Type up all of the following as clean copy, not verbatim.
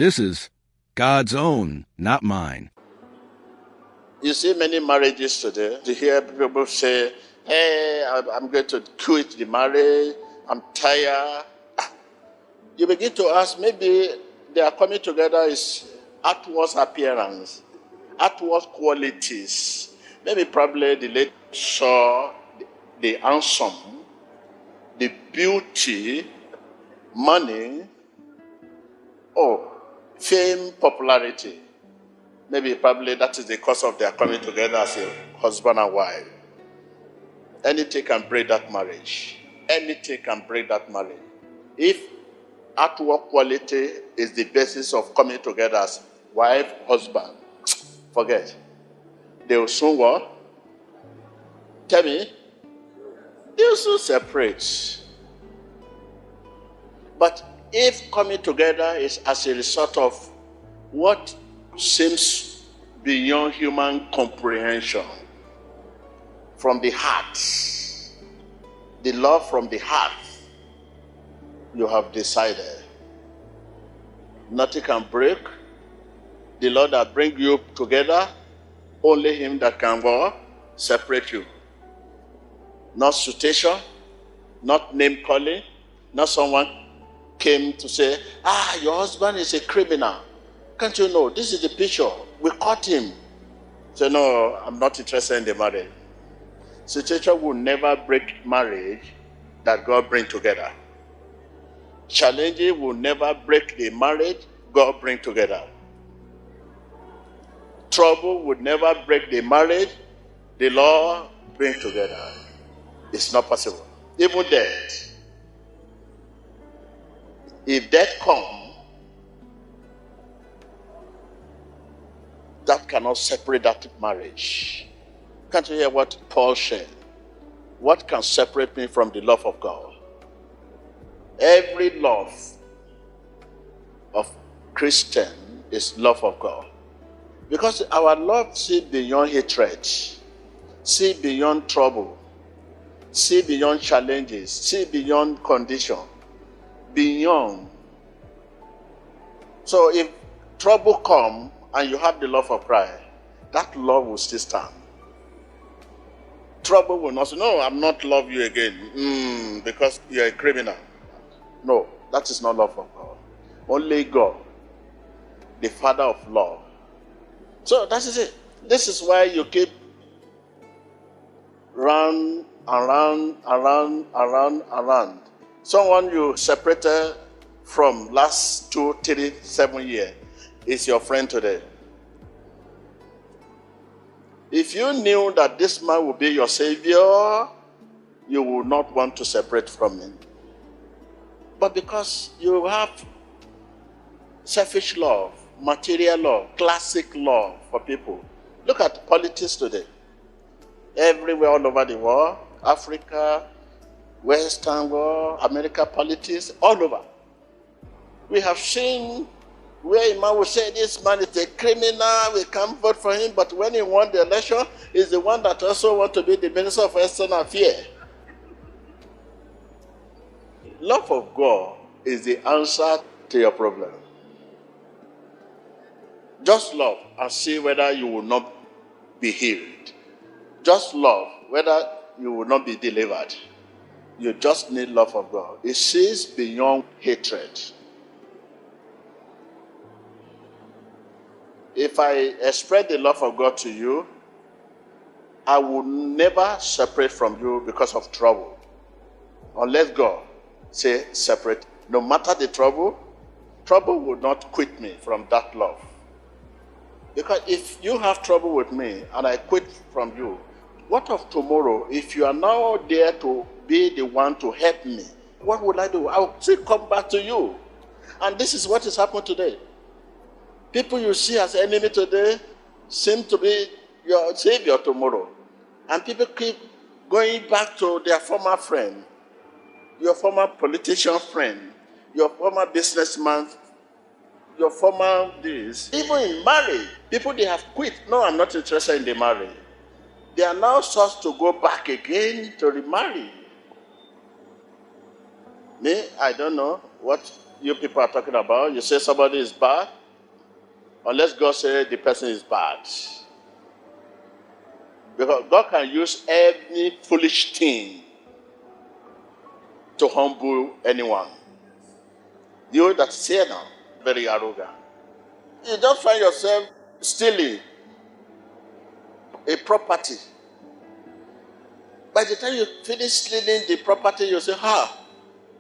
This is God's own, not mine. You see many marriages today, to hear people say, hey, I'm going to quit the marriage, I'm tired. You begin to ask, maybe they are coming together is outward appearance, outward qualities. Maybe probably the lady saw the handsome, the beauty, money, or fame, popularity. Maybe probably that is the cause of their coming together as a husband and wife. Anything can break that marriage. Anything can break that marriage. If outward quality is the basis of coming together as wife, husband, forget. They will soon what? Tell me. They will soon separate. But if coming together is as a result of what seems beyond human comprehension, from the heart, the love from the heart, you have decided. Nothing can break. The Lord that bring you together, only Him that can separate you. Not situation, not name calling, not someone came to say, your husband is a criminal. Can't you know? This is the picture. We caught him. So no, I'm not interested in the marriage. Situation will never break marriage that God bring together. Challenges will never break the marriage God bring together. Trouble would never break the marriage the Lord bring together. It's not possible. Even death. If death comes, that cannot separate that marriage. Can't you hear what Paul said? What can separate me from the love of God? Every love of Christian is love of God. Because our love sees beyond hatred, see beyond trouble, see beyond challenges, see beyond condition, beyond. So if trouble comes and you have the love of Christ, that love will still stand. Trouble will not say, no, I'm not love you again, because you're a criminal. No, that is not love of God. Only God, the Father of love. So that is it. This is why you keep round, around. Someone you separated from last 2, 3, 7 years is your friend today. If you knew that this man would be your savior, you would not want to separate from him. But because you have selfish love, material love, classic love for people. Look at politics today. Everywhere all over the world, Africa, Western world, America politics, all over. We have seen where a man will say this man is a criminal, we can't vote for him, but when he won the election, he's the one that also wants to be the Minister of External Affairs. Love of God is the answer to your problem. Just love and see whether you will not be healed. Just love whether you will not be delivered. You just need love of God. It sees beyond hatred. If I express the love of God to you, I will never separate from you because of trouble. Unless God say separate. No matter the trouble will not quit me from that love. Because if you have trouble with me and I quit from you, what of tomorrow if you are now there to be the one to help me? What will I do? I will still come back to you. And this is what is happening today. People you see as enemy today seem to be your savior tomorrow. And people keep going back to their former friend, your former politician friend, your former businessman, your former this. Even in marriage, people they have quit. No, I'm not interested in the marriage. They are now forced to go back again to remarry. Me, I don't know what you people are talking about. You say somebody is bad, unless God say the person is bad. Because God can use any foolish thing to humble anyone. You that say now, very arrogant. You just find yourself stealing a property. By the time you finish stealing the property, you say,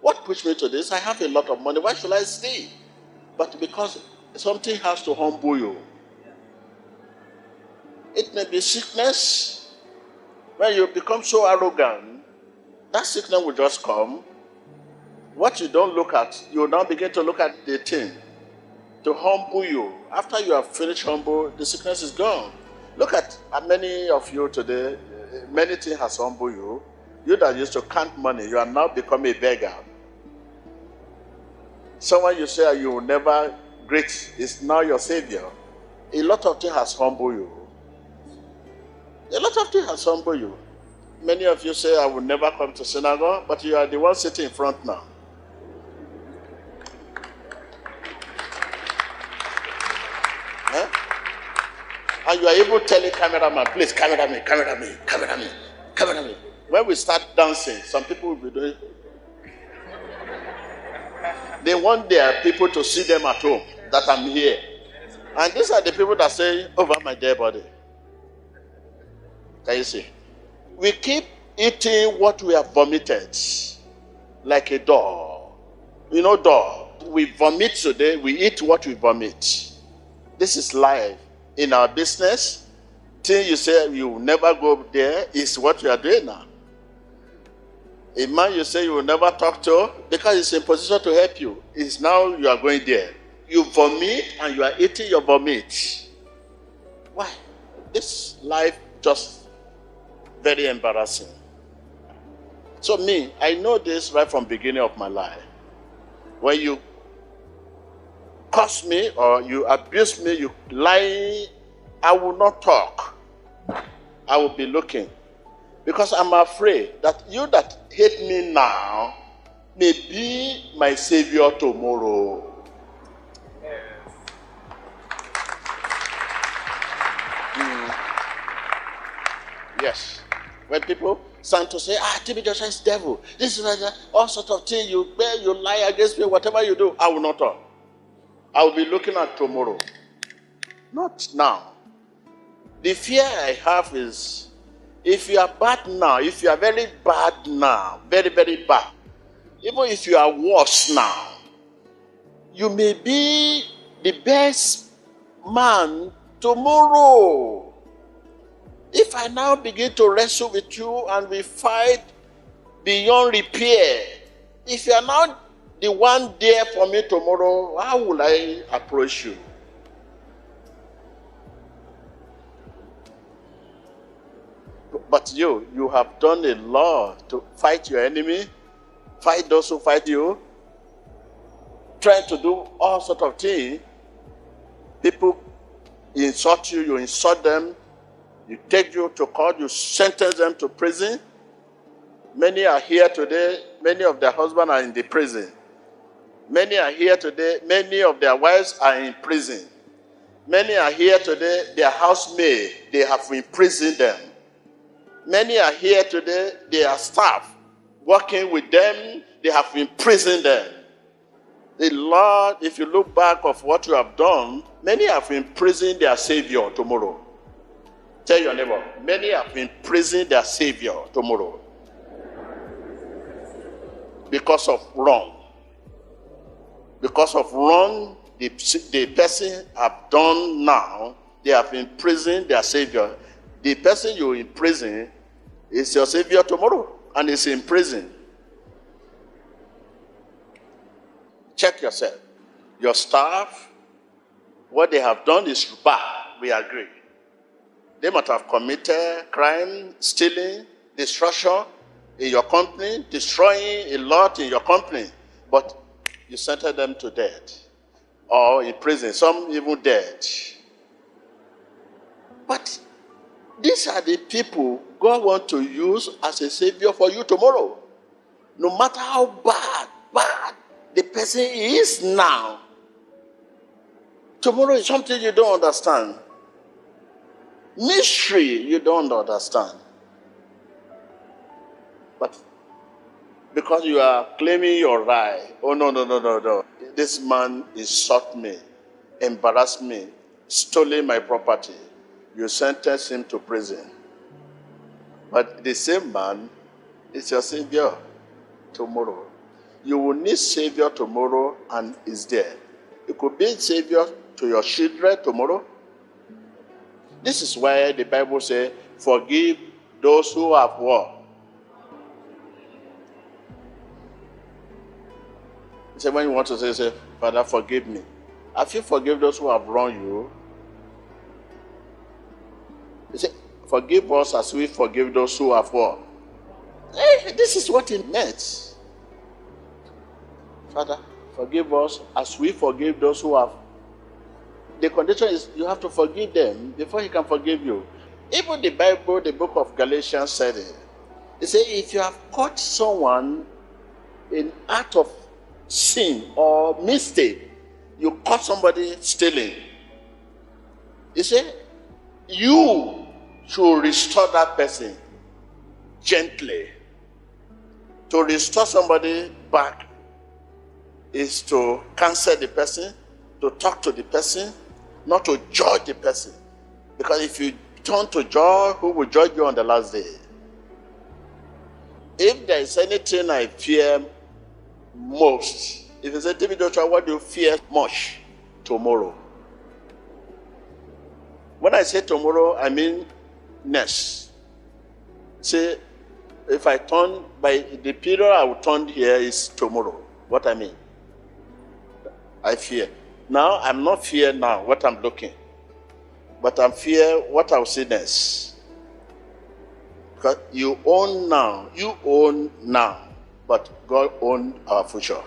what pushed me to this? I have a lot of money. Why should I steal? But because something has to humble you. It may be sickness. When you become so arrogant, that sickness will just come. What you don't look at, you will now begin to look at the thing to humble you. After you have finished humble, the sickness is gone. Look at many of you today, many things has humbled you. You that used to count money, you are now becoming a beggar. Someone you say you will never greet is now your savior. A lot of things has humbled you. A lot of things has humbled you. Many of you say, I will never come to synagogue, but you are the one sitting in front now. And you are even telling cameraman, please, camera me. When we start dancing, some people will be doing. They want their people to see them at home, that I'm here. And these are the people that say, over my dead body. Can you see? We keep eating what we have vomited, like a dog. You know, dog. We vomit today, we eat what we vomit. This is life. In our business, till you say you will never go there is what you are doing now. A man you say you will never talk to because he's in position to help you. Is now you are going there. You vomit and you are eating your vomit. Why? This life just very embarrassing. So me, I know this right from the beginning of my life. When you curse me or you abuse me, you lie, I will not talk. I will be looking. Because I'm afraid that you that hate me now may be my savior tomorrow. Yes. When people stand to say, TB Joshua is devil, this is all sorts of things, you lie against me, whatever you do, I will not talk. I will be looking at tomorrow. Not now. The fear I have is, if you are bad now, if you are very bad now, very, very bad, even if you are worse now, you may be the best man tomorrow. If I now begin to wrestle with you and we fight beyond repair, if you are now the one there for me tomorrow, how will I approach you? But you have done a lot to fight your enemy, fight those who fight you, trying to do all sorts of things. People insult you, you insult them, you take you to court, you sentence them to prison. Many are here today, many of their husbands are in the prison. Many are here today, many of their wives are in prison. Many are here today, their housemaid, they have imprisoned them. Many are here today, their staff, working with them, they have imprisoned them. The Lord, if you look back of what you have done, many have imprisoned their Savior tomorrow. Tell your neighbor, many have imprisoned their Savior tomorrow. Because of wrong. Because of wrong, the person have done now, they have imprisoned their Savior. The person you imprison is your Savior tomorrow and is in prison. Check yourself. Your staff, what they have done is bad, we agree. They might have committed crime, stealing, destruction in your company, destroying a lot in your company, but you sentenced them to death or in prison, some even dead. But these are the people God wants to use as a savior for you tomorrow. No matter how bad. the person is now. Tomorrow is something you don't understand. Mystery you don't understand. But because you are claiming your right, oh no. This man insult me, embarrassed me, stolen my property. You sentence him to prison. But the same man is your savior tomorrow. You will need savior tomorrow and is there. It could be savior to your children tomorrow. This is why the Bible says, forgive those who have what? So when you want to say, Father, forgive me. Have you forgiven those who have wronged you? You say, forgive us as we forgive those who have what? This is what it meant. Father, forgive us as we forgive those who have. The condition is you have to forgive them before he can forgive you. Even the Bible, the book of Galatians said it. It says, if you have caught someone in act of sin or mistake, you caught somebody stealing. He said, you should restore that person gently. To restore somebody back is to counsel the person, to talk to the person, not to judge the person. Because if you turn to judge, who will judge you on the last day? If there is anything I fear most, if you say, David Joshua, what do you fear much? Tomorrow. When I say tomorrow, I mean next. Say, if I turn, by the period I will turn here is tomorrow. What I mean? I fear. Now, I'm not fear now, what I'm looking. But I'm fear what I'll see next. Because you own now. But God owns our future.